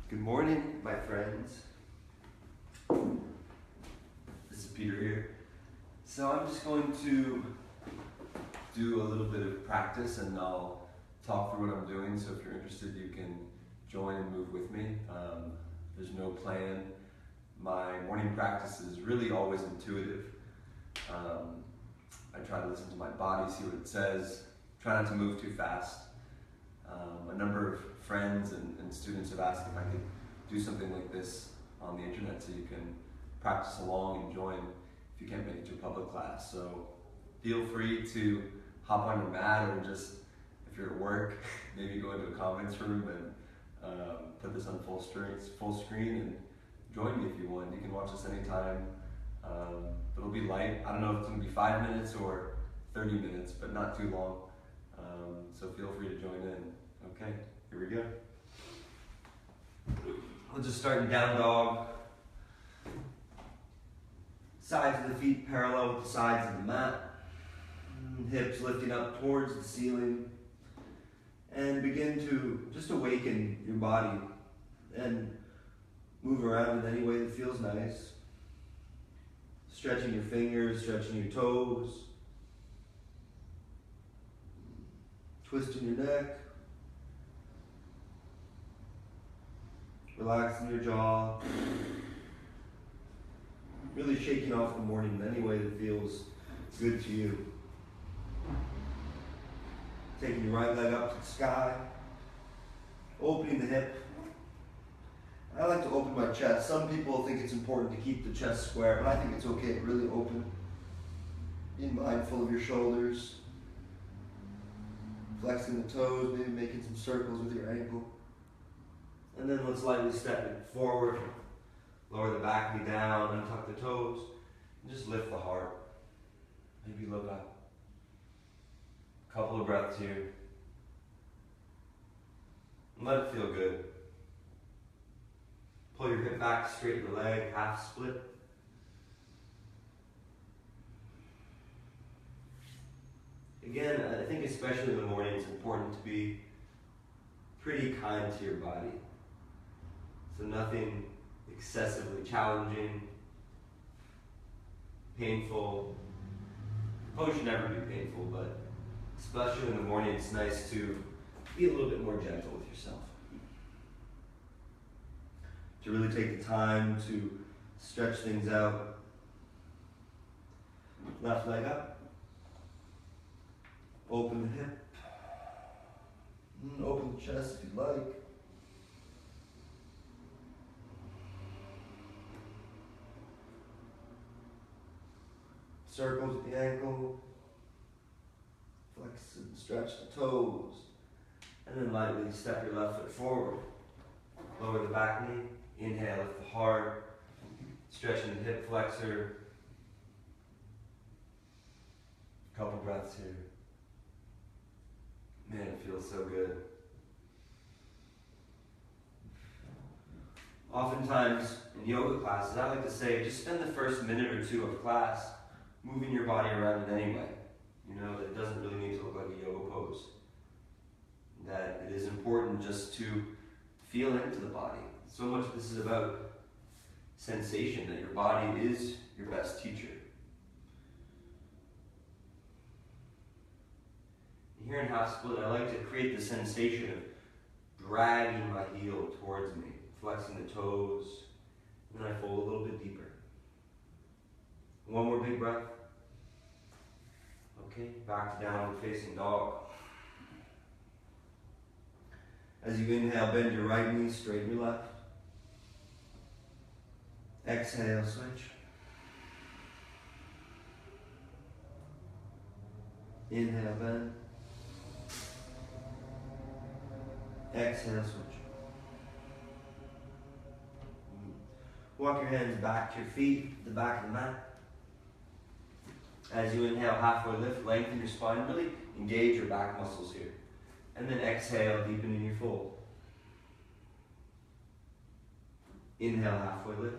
Good morning, my friends. This is Peter here. So I'm just going to do a little bit of practice and I'll talk through what I'm doing. So if you're interested, you can join and move with me. There's no plan. My morning practice is really always intuitive. I try to listen to my body, see what it says, try not to move too fast. A number of friends and students have asked if I could do something like this on the internet so you can practice along and join if you can't make it to a public class. So feel free to hop on your mat or just, if you're at work, maybe go into a conference room and put this on full screen and join me if you want. You can watch this anytime. It'll be light. I don't know if it's going to be 5 minutes or 30 minutes, but not too long. So feel free to join in. Okay, here we go. We'll just start in down dog. Sides of the feet parallel with the sides of the mat. Hips lifting up towards the ceiling. And begin to just awaken your body and move around in any way that feels nice. Stretching your fingers, stretching your toes. Twisting your neck. Relaxing your jaw. Really shaking off the morning in any way that feels good to you. Taking your right leg up to the sky. Opening the hip. I like to open my chest. Some people think it's important to keep the chest square, but I think it's okay to really open. Being mindful of your shoulders. Flexing the toes, maybe making some circles with your ankle. And then let's lightly step it forward. Lower the back knee down, untuck the toes, and just lift the heart. Maybe look up. A couple of breaths here. And let it feel good. Pull your hip back, straighten your leg, half split. Again, I think especially in the morning, it's important to be pretty kind to your body. So nothing excessively challenging, painful. Probably should never be painful, but especially in the morning, it's nice to be a little bit more gentle with yourself. To really take the time to stretch things out. Left leg up. Open the hip. Open the chest if you'd like. Circles at the ankle. Flex and stretch the toes. And then lightly step your left foot forward. Lower the back knee. Inhale, lift the heart. Stretching the hip flexor. Couple breaths here. Man, it feels so good. Oftentimes in yoga classes, I like to say, just spend the first minute or two of class moving your body around in any way. You know, that it doesn't really need to look like a yoga pose. That it is important just to feel into the body. So much this is about sensation, that your body is your best teacher. Here in half split, I like to create the sensation of dragging my heel towards me, flexing the toes, and then I fold a little bit deeper. One more big breath. Okay, back to downward facing dog. As you inhale, bend your right knee, straighten your left. Exhale, switch. Inhale, bend. Exhale, switch. Walk your hands back to your feet, the back of the mat. As you inhale, halfway lift, lengthen your spine, really engage your back muscles here. And then exhale, deepening your fold. Inhale, halfway lift.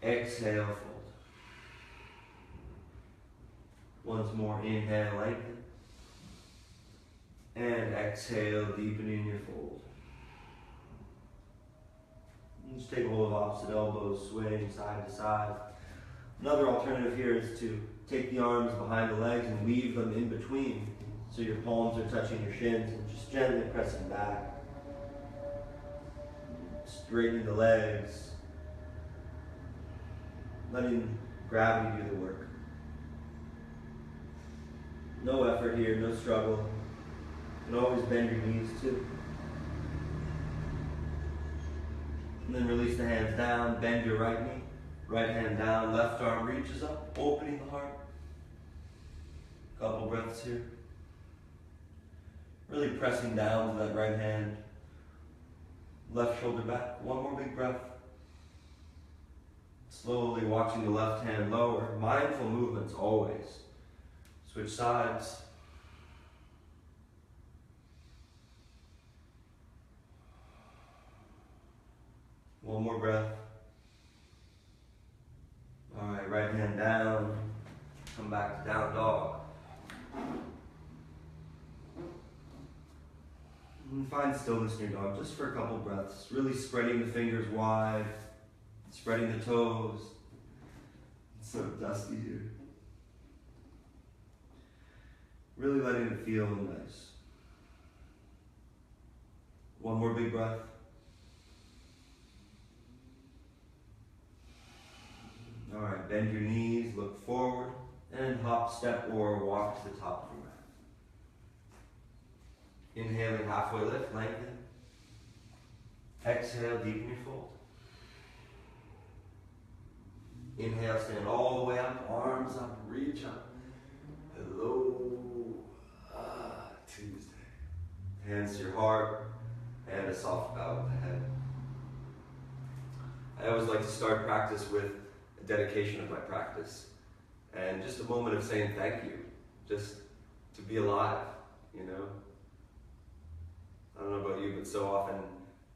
Exhale, fold. Once more, inhale, lengthen. And exhale, deepening your fold. Just take hold of opposite elbows, swaying side to side. Another alternative here is to take the arms behind the legs and weave them in between, so your palms are touching your shins, and just gently pressing back. Straightening the legs, letting gravity do the work. No effort here, no struggle. You can always bend your knees too. And then release the hands down, bend your right knee, right hand down, left arm reaches up, opening the heart. Couple breaths here. Really pressing down to that right hand. Left shoulder back, one more big breath. Slowly watching the left hand lower. Mindful movements always. Switch sides. One more breath. All right, right hand down. Come back to down dog. And find stillness in your dog just for a couple breaths. Really spreading the fingers wide. Spreading the toes. It's so dusty here. Really letting it feel nice. One more big breath. All right, bend your knees, look forward, and hop, step, or walk to the top of your mat. Inhaling, halfway lift, lengthen. Exhale, deepen your fold. Inhale, stand all the way up, arms up, reach up. Hello, Tuesday. Hands to your heart, and a soft bow with the head. I always like to start practice with a dedication of my practice. And just a moment of saying thank you. Just to be alive, you know? I don't know about you, but so often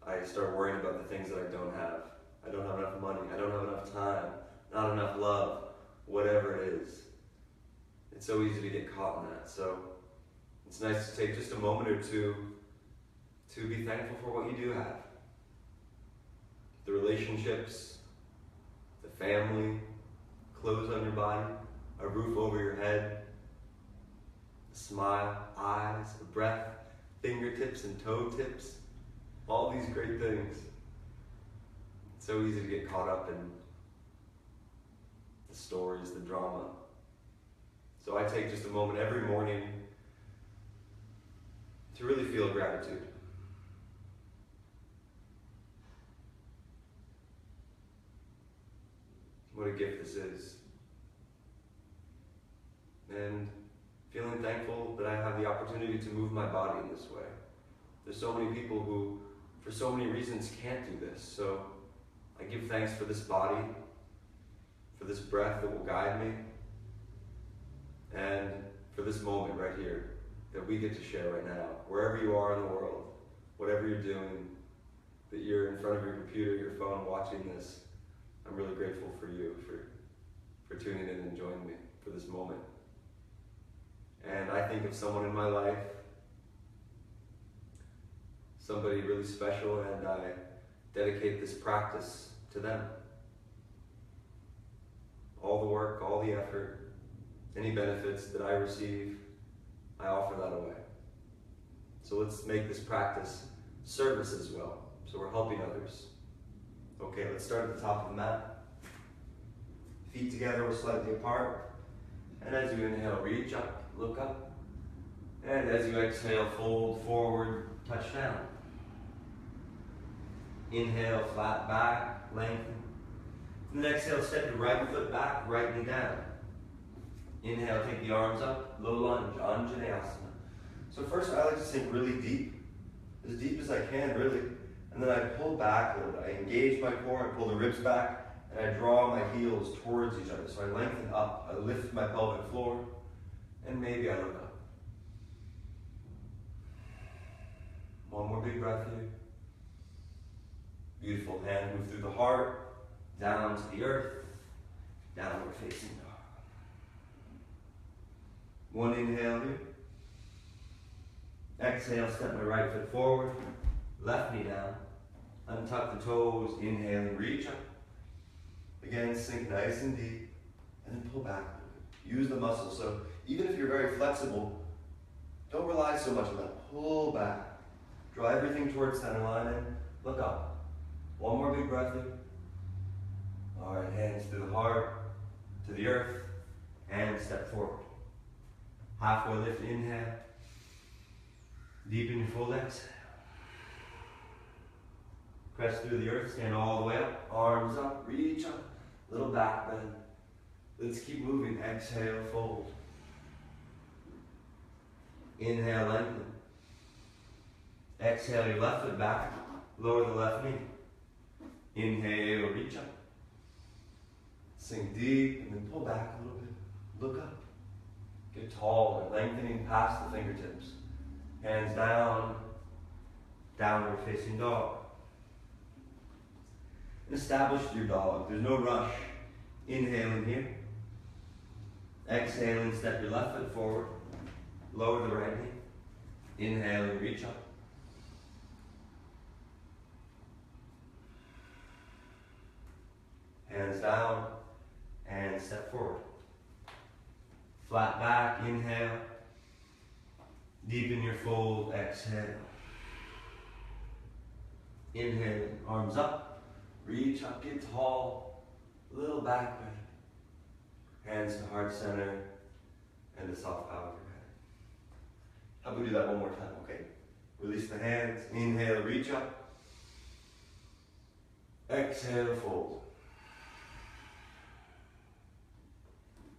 I start worrying about the things that I don't have. I don't have enough money, I don't have enough time, not enough love, whatever it is. It's so easy to get caught in that. So it's nice to take just a moment or two to be thankful for what you do have. The relationships, the family, clothes on your body, a roof over your head, a smile, eyes, a breath, fingertips and toe tips, all these great things. It's so easy to get caught up in the stories, the drama. So I take just a moment every morning to really feel gratitude. What a gift this is. And feeling thankful that I have the opportunity to move my body in this way. There's so many people who, for so many reasons, can't do this. So I give thanks for this body, for this breath that will guide me, and for this moment right here that we get to share right now. Wherever you are in the world, whatever you're doing, that you're in front of your computer, your phone, watching this, I'm really grateful for you, for tuning in and joining me for this moment. And I think of someone in my life, somebody really special, and I dedicate this practice to them. All the work, all the effort, any benefits that I receive, I offer that away. So let's make this practice service as well. So we're helping others. Okay, let's start at the top of the mat. Feet together or slightly apart. And as you inhale, reach up, look up. And as you exhale, fold forward, touch down. Inhale, flat back, lengthen. And then exhale, step your right foot back, right knee down. Inhale, take the arms up, low lunge, Anjaneyasana. So first I like to sink really deep as I can, really. And then I pull back a little bit. I engage my core, I pull the ribs back, and I draw my heels towards each other. So I lengthen up, I lift my pelvic floor, and maybe I look up. One more big breath here. Beautiful. Hand move through the heart, down to the earth, downward facing dog. One inhale here. Exhale, step my right foot forward, left knee down. Untuck the toes, inhale and reach up. Again, sink nice and deep, and then pull back. Use the muscles. So even if you're very flexible, don't rely so much on that. Pull back. Draw everything towards center line and look up. One more big breath in. All right, hands to the heart, to the earth, and step forward. Halfway lift, inhale. Deepen your full exhale. Press through the earth, stand all the way up, arms up, reach up, little back bend. Let's keep moving, exhale, fold. Inhale, lengthen. Exhale, your left foot back, lower the left knee. Inhale, reach up. Sink deep, and then pull back a little bit. Look up. Get taller, lengthening past the fingertips. Hands down, downward facing dog. Establish your dog. There's no rush. Inhaling here. Exhaling, step your left foot forward. Lower the right knee. Inhaling, reach up. Hands down and step forward. Flat back, inhale. Deepen your fold, exhale. Inhaling, arms up. Reach up, get tall, little back bend. Hands to heart center and the soft bow of your head. How about we do that one more time, okay? Release the hands, inhale, reach up. Exhale, fold.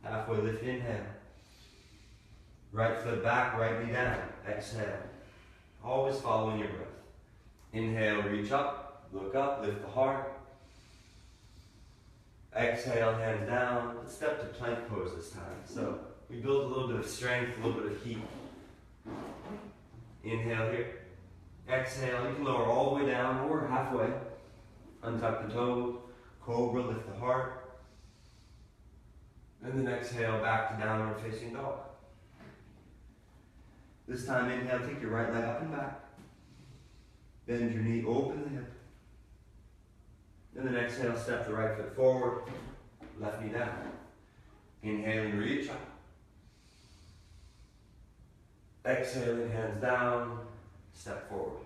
Halfway lift, inhale. Right foot back, right knee down. Exhale. Always following your breath. Inhale, reach up, look up, lift the heart. Exhale, hands down. Let's step to plank pose this time. So we build a little bit of strength, a little bit of heat. Inhale here. Exhale, you can lower all the way down or halfway. Untuck the toes, cobra, lift the heart. And then exhale, back to downward facing dog. This time, inhale, take your right leg up and back. Bend your knee, open the hip. And then exhale, step the right foot forward, left knee down. Inhaling, reach up. Exhaling, hands down, step forward.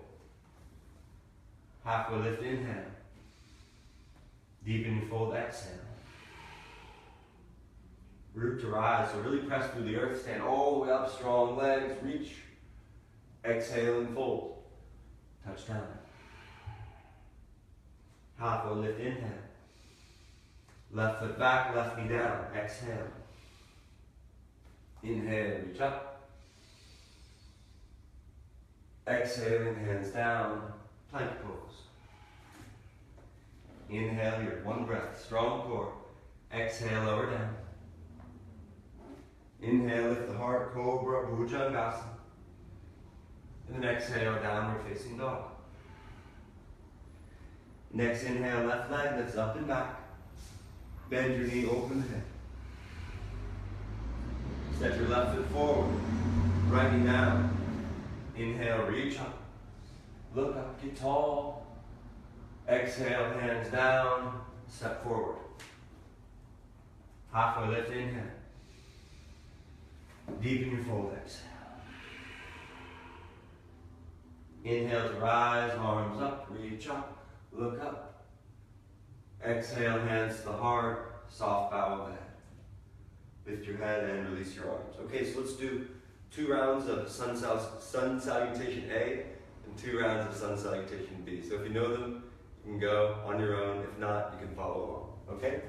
Halfway lift, inhale. Deepen your fold, exhale. Root to rise, so really press through the earth, stand all the way up, strong legs, reach. Exhale and fold. Touch down. Halfway lift, inhale. Left foot back, left knee down. Exhale. Inhale, reach up. Exhaling, hands down. Plank pose. Inhale here, one breath, strong core. Exhale, lower down. Inhale, lift the heart, cobra, bhujangasana. And then exhale, downward facing dog. Next inhale, left leg lifts up and back. Bend your knee, open the hip. Step your left foot forward. Right knee down. Inhale, reach up. Look up, get tall. Exhale, hands down. Step forward. Halfway lift, inhale. Deepen your fold, exhale. Inhale to rise, arms up, reach up. Look up. Exhale, hands to the heart, soft bow of the head. Lift your head and release your arms. Okay, so let's do 2 rounds of sun salutation A and 2 rounds of sun salutation B. So if you know them, you can go on your own. If not, you can follow along. Okay?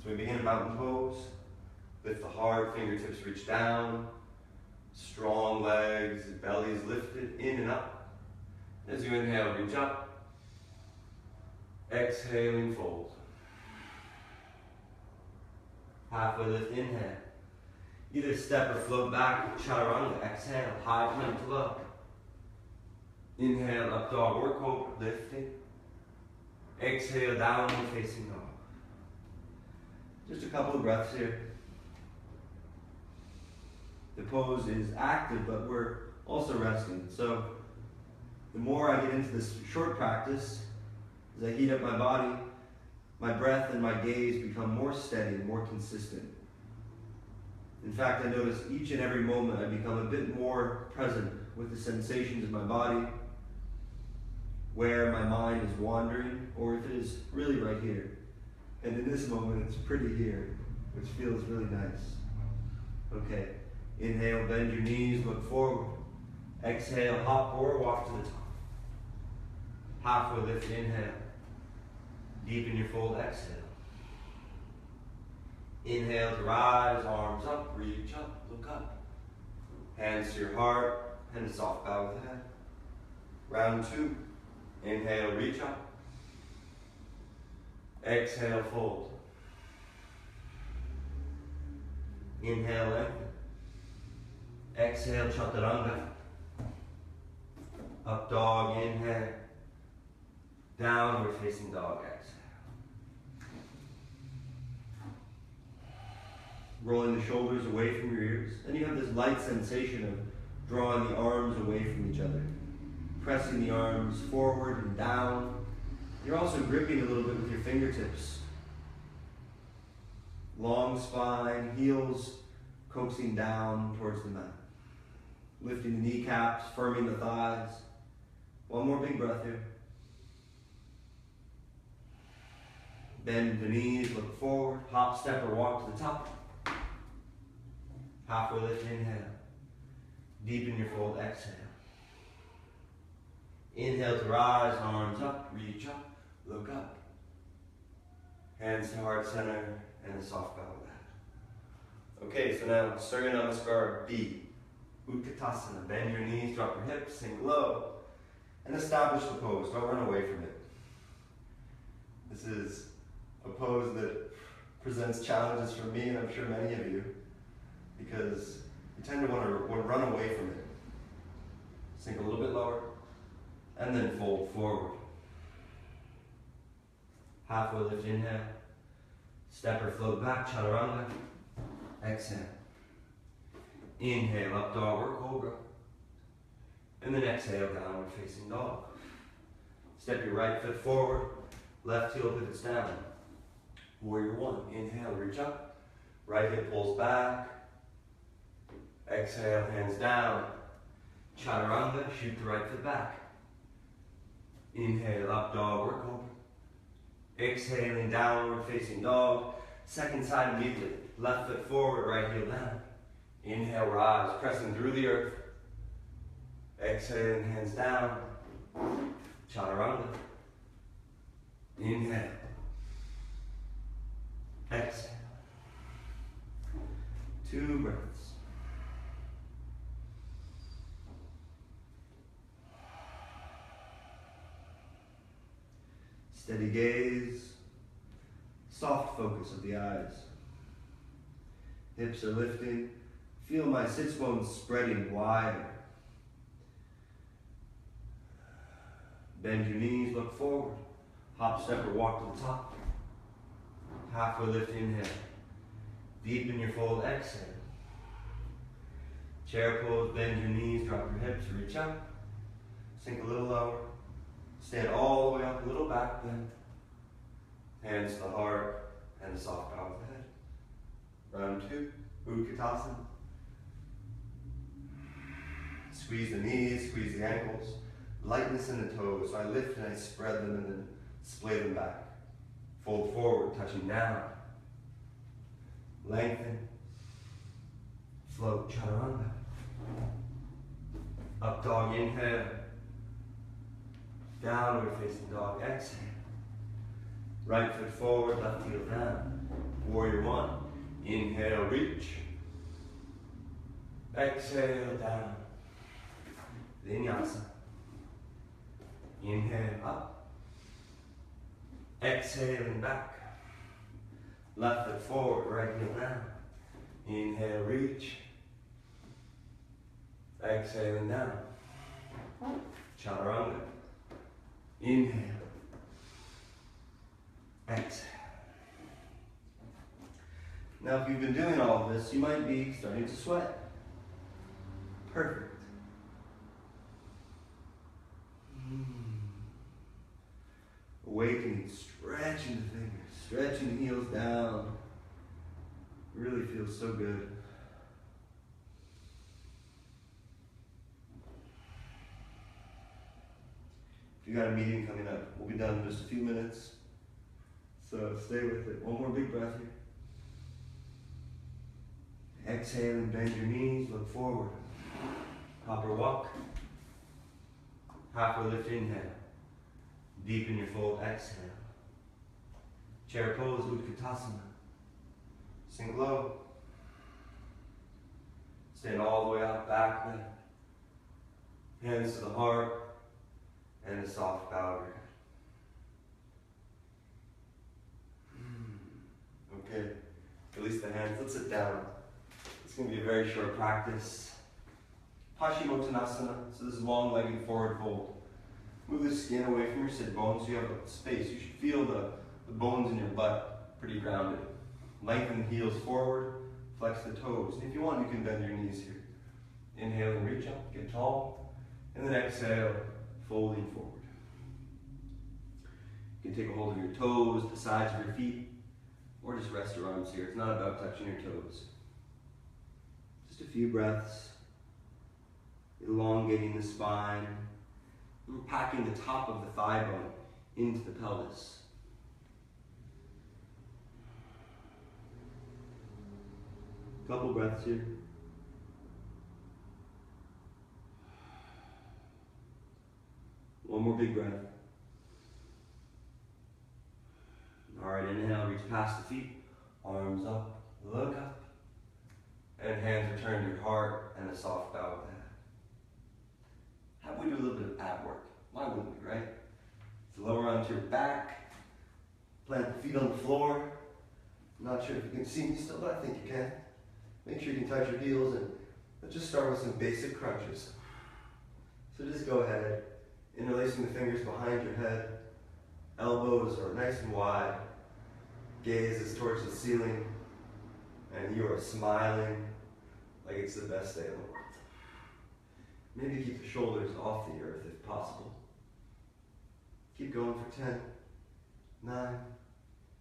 So we begin mountain pose. Lift the heart, fingertips reach down. Strong legs, belly is lifted, in and up. As you inhale, reach up. Exhaling, fold. Halfway lift, inhale. Either step or float back, chaturanga. Exhale, high plank to low. Inhale, up dog or cobra, lifting. Exhale, downward facing dog. Just a couple of breaths here. The pose is active, but we're also resting. So the more I get into this short practice, As I heat up my body, my breath and my gaze become more steady and more consistent. In fact, I notice each and every moment I become a bit more present with the sensations in my body, where my mind is wandering, or if it is really right here. And in this moment, it's pretty here, which feels really nice. Okay, inhale, bend your knees, look forward. Exhale, hop or walk to the top. Halfway lift, inhale. Deepen your fold, exhale. Inhale to rise, arms up, reach up, look up. Hands to your heart, and a soft bow with the head. Round 2. Inhale, reach up. Exhale, fold. Inhale, lengthen. Exhale, chaturanga. Up dog, inhale. Downward facing dog, exhale. Rolling the shoulders away from your ears. And you have this light sensation of drawing the arms away from each other. Pressing the arms forward and down. You're also gripping a little bit with your fingertips. Long spine, heels coaxing down towards the mat. Lifting the kneecaps, firming the thighs. One more big breath here. Bend the knees, look forward, hop, step, or walk to the top. Halfway lift, inhale. Deepen your fold, exhale. Inhale to rise, arms up, reach up, look up. Hands to heart center, and a soft bow with that. Okay, so now Surya Namaskar B. Utkatasana. Bend your knees, drop your hips, sink low, and establish the pose. Don't run away from it. This is a pose that presents challenges for me, and I'm sure many of you, because you tend to want to run away from it. Sink a little bit lower, and then fold forward. Halfway lift, inhale. Step or float back, chaturanga. Exhale. Inhale, up dog or cobra. And then exhale, downward facing dog. Step your right foot forward, left heel pivots down. Warrior 1, inhale, reach up. Right hip pulls back. Exhale, hands down. Chaturanga, shoot the right foot back. Inhale, up dog or cobra. Exhaling, downward facing dog. Second side immediately. Left foot forward, right heel down. Inhale, rise, pressing through the earth. Exhaling, hands down. Chaturanga. Inhale. Exhale. 2 breaths. Steady gaze, soft focus of the eyes. Hips are lifting. Feel my sits bones spreading wider. Bend your knees, look forward. Hop, step, or walk to the top. Halfway lift, inhale. Deepen your fold, exhale. Chair pose, bend your knees, drop your hips, reach up. Sink a little lower. Stand all the way up, a little back bend. Hands to the heart, and a soft bow with the head. Round 2, Utkatasana. Squeeze the knees, squeeze the ankles. Lightness in the toes, so I lift and I spread them and then splay them back. Fold forward, touching down. Lengthen. Float, chaturanga. Up dog, inhale. Downward facing dog, exhale. Right foot forward, left heel down. Warrior 1. Inhale, reach. Exhale, down. Vinyasa. Inhale, up. Exhaling back. Left foot forward, right heel down. Inhale, reach. Exhaling down. Chaturanga. Inhale. Exhale. Now, if you've been doing all of this, you might be starting to sweat. Perfect. awakening, stretching the fingers, stretching the heels down. Really feels so good. If you got a meeting coming up, we'll be done in just a few minutes. So stay with it. One more big breath here. Exhale and bend your knees, look forward. Copper walk. Halfway lift, inhale. Deepen your fold, exhale. Chair pose, Utkatasana. Sink low. Stand all the way up, back leg. Hands to the heart, and a soft bow of your head. Okay, release the hands, let's sit down. It's going to be a very short practice. Paschimottanasana, so this is long-legged forward fold. Move the skin away from your sit bones so you have a space. You should feel the bones in your butt pretty grounded. Lengthen the heels forward, flex the toes. And if you want, you can bend your knees here. Inhale and reach up, get tall. And then exhale, folding forward. You can take a hold of your toes, the sides of your feet, or just rest your arms here. It's not about touching your toes. Just a few breaths. Elongating the spine. And packing the top of the thigh bone into the pelvis. Couple breaths here. One more big breath. All right, inhale, reach past the feet, arms up, look up, and hands return to your heart and a soft bow of the head. How about we do a little bit of ab work? Why wouldn't we, right? So lower onto your back, plant the feet on the floor. I'm not sure if you can see me still, but I think you can. Make sure you can touch your heels, and let's just start with some basic crunches. So just go ahead, interlacing the fingers behind your head, elbows are nice and wide, gaze is towards the ceiling, and you are smiling like it's the best day of the world. Maybe keep the shoulders off the earth if possible. Keep going for 10, 9,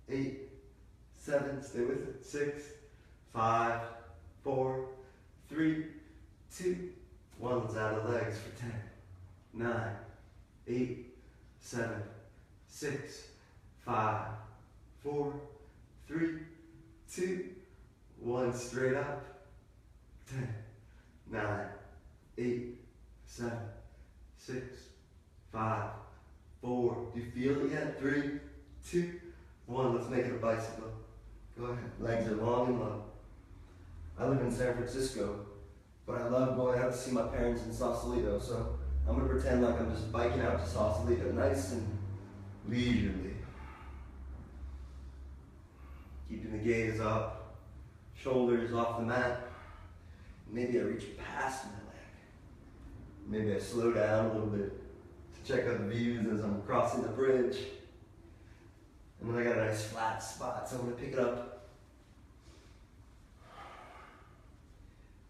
8, 7, stay with it, 6, 5, 4, 3, 2, 1. Let's add the legs for 10, 9, 8, 7, 6, 5, 4, 3, 2, 1. Straight up. 10, 9, 8, 7, 6, 5, 4. Do you feel it yet? 3, 2, 1. Let's make it a bicycle. Go ahead. Legs are long and low. I live in San Francisco, but I love going out to see my parents in Sausalito, so I'm going to pretend like I'm just biking out to Sausalito, nice and leisurely. Keeping the gaze up, shoulders off the mat. Maybe I reach past my leg. Maybe I slow down a little bit to check out the views as I'm crossing the bridge. And then I got a nice flat spot, so I'm going to pick it up.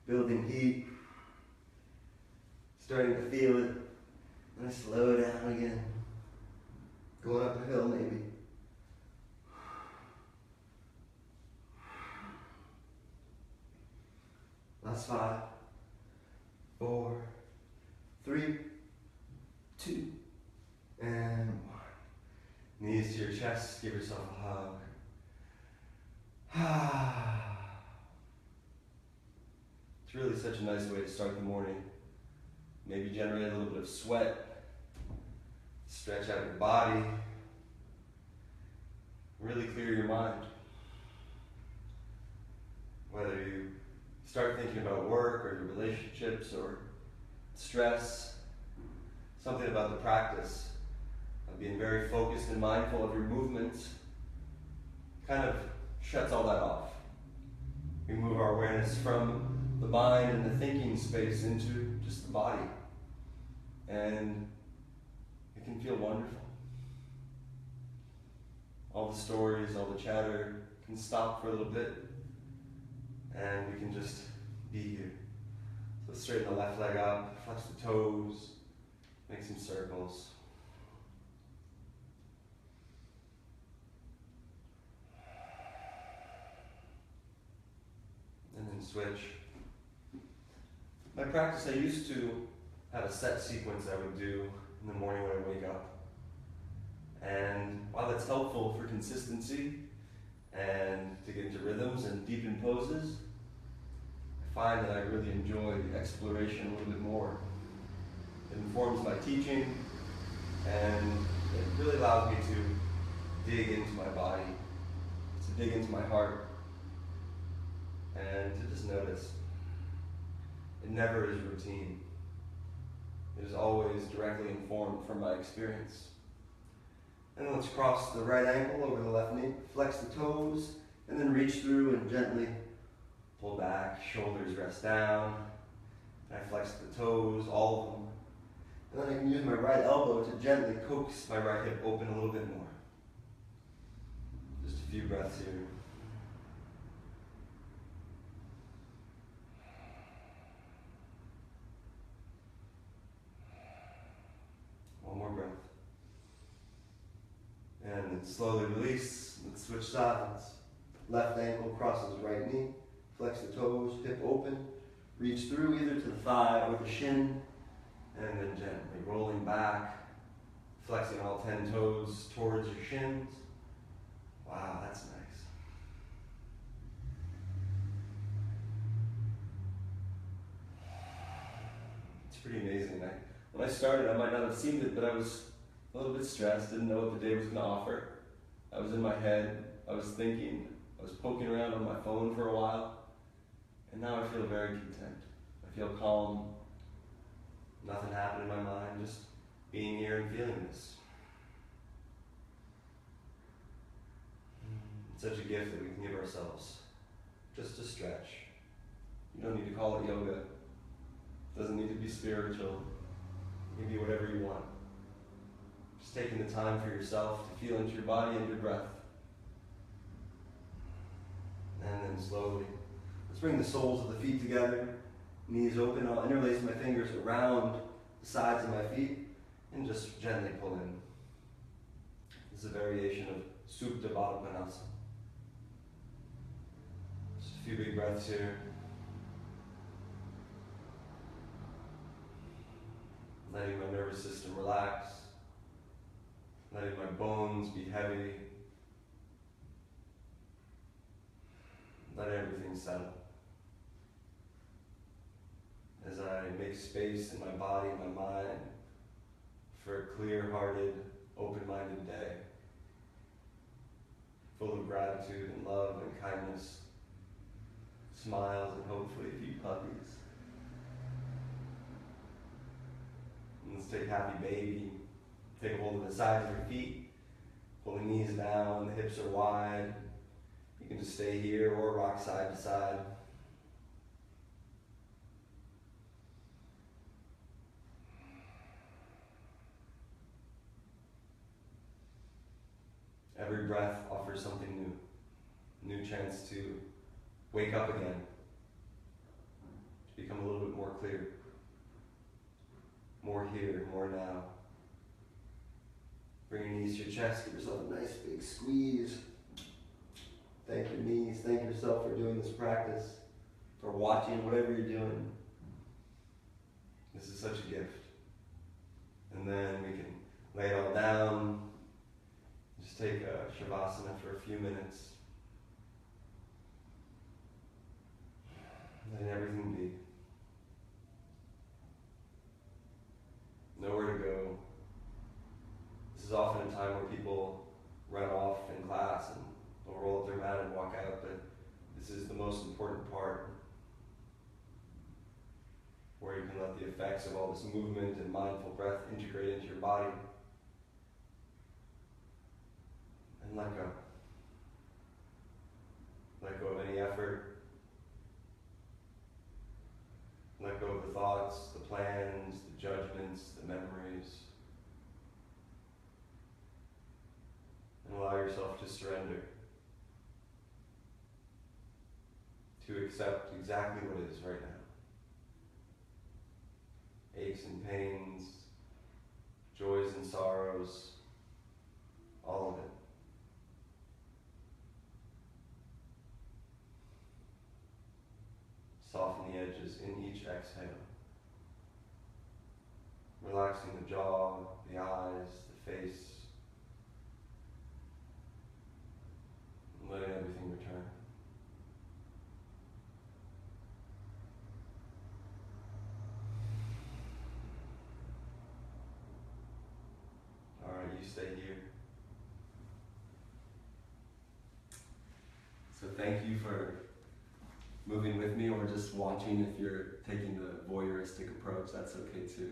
Building heat. Starting to feel it. And I slow down again. Going up a hill maybe. Last 5, 4, 3, 2, and 1. Knees to your chest, give yourself a hug. It's really such a nice way to start the morning. Maybe generate a little bit of sweat, stretch out your body, really clear your mind. Whether you start thinking about work or your relationships or stress, something about the practice of being very focused and mindful of your movements kind of shuts all that off. We move our awareness from the mind and the thinking space into just the body. And it can feel wonderful. All the stories, all the chatter can stop for a little bit, and we can just be here. So straighten the left leg up, flex the toes, make some circles. switch. My practice, I used to have a set sequence I would do in the morning when I wake up. And while that's helpful for consistency and to get into rhythms and deepen poses, I find that I really enjoy the exploration a little bit more. It informs my teaching, and it really allows me to dig into my body, to dig into my heart, and to just notice. It never is routine. It is always directly informed from my experience. And then let's cross the right ankle over the left knee, flex the toes, and then reach through and gently pull back, shoulders rest down. And I flex the toes, all of them. And then I can use my right elbow to gently coax my right hip open a little bit more. Just a few breaths here. One more breath. And then slowly release. Let's switch sides. Left ankle crosses right knee. Flex the toes, hip open. Reach through either to the thigh or the shin. And then gently rolling back. Flexing all 10 toes towards your shins. Wow, that's nice. It's pretty amazing. When I started, I might not have seen it, but I was a little bit stressed, didn't know what the day was going to offer. I was in my head, I was thinking, I was poking around on my phone for a while, and now I feel very content. I feel calm. Nothing happened in my mind, just being here and feeling this. It's such a gift that we can give ourselves. Just a stretch. You don't need to call it yoga. It doesn't need to be spiritual. It can be whatever you want. Just taking the time for yourself to feel into your body and your breath. And then slowly, let's bring the soles of the feet together. Knees open. I'll interlace my fingers around the sides of my feet and just gently pull in. This is a variation of Supta Baddha Konasana. Just a few big breaths here. Letting my nervous system relax. Letting my bones be heavy. Let everything settle. As I make space in my body and my mind for a clear-hearted, open-minded day, full of gratitude and love and kindness, smiles and hopefully a few puppies. And let's take happy baby. Take a hold of the sides of your feet, pull the knees down, the hips are wide. You can just stay here or rock side to side. Every breath offers something new. New chance to wake up again. To become a little bit more clear. More here, more now. Bring your knees to your chest, give yourself a nice big squeeze. Thank your knees, thank yourself for doing this practice, for watching whatever you're doing. This is such a gift. And then we can lay it all down. Just take a Savasana for a few minutes. Letting everything be. Nowhere to go. This is often a time where people run off in class and they'll roll up their mat and walk out, but this is the most important part, where you can let the effects of all this movement and mindful breath integrate into your body. And let go. Let go of any effort. Let go of the thoughts, the plans, the judgments, the memories. And allow yourself to surrender. To accept exactly what is right now. Aches and pains, joys and sorrows, all of it. images in each exhale. Relaxing the jaw, the eyes, the face, and letting everything return. Alright, you stay here. So thank you for moving with me, or just watching. If you're taking the voyeuristic approach, that's okay too.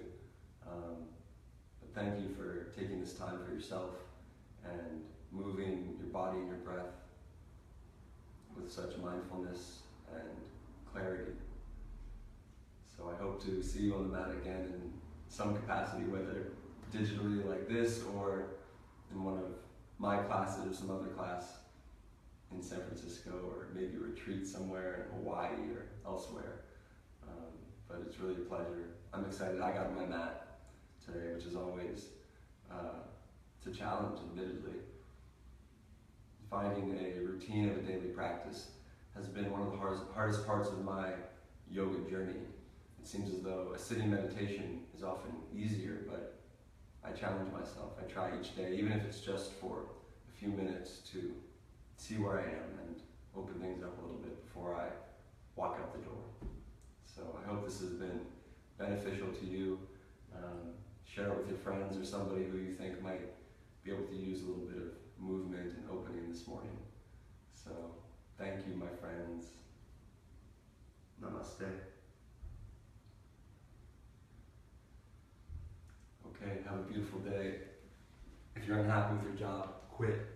But thank you for taking this time for yourself and moving your body and your breath with such mindfulness and clarity. So I hope to see you on the mat again in some capacity, whether digitally like this or in one of my classes or some other class in San Francisco, or maybe a retreat somewhere in Hawaii or elsewhere. But it's really a pleasure. I'm excited. I got on my mat today, which is always it's a challenge, admittedly. Finding a routine of a daily practice has been one of the hardest parts of my yoga journey. It seems as though a sitting meditation is often easier, but I challenge myself. I try each day, even if it's just for a few minutes, to see where I am and open things up a little bit before I walk out the door. So I hope this has been beneficial to you. Share it with your friends or somebody who you think might be able to use a little bit of movement and opening this morning. So thank you, my friends. Namaste. Okay, have a beautiful day. If you're unhappy with your job, quit.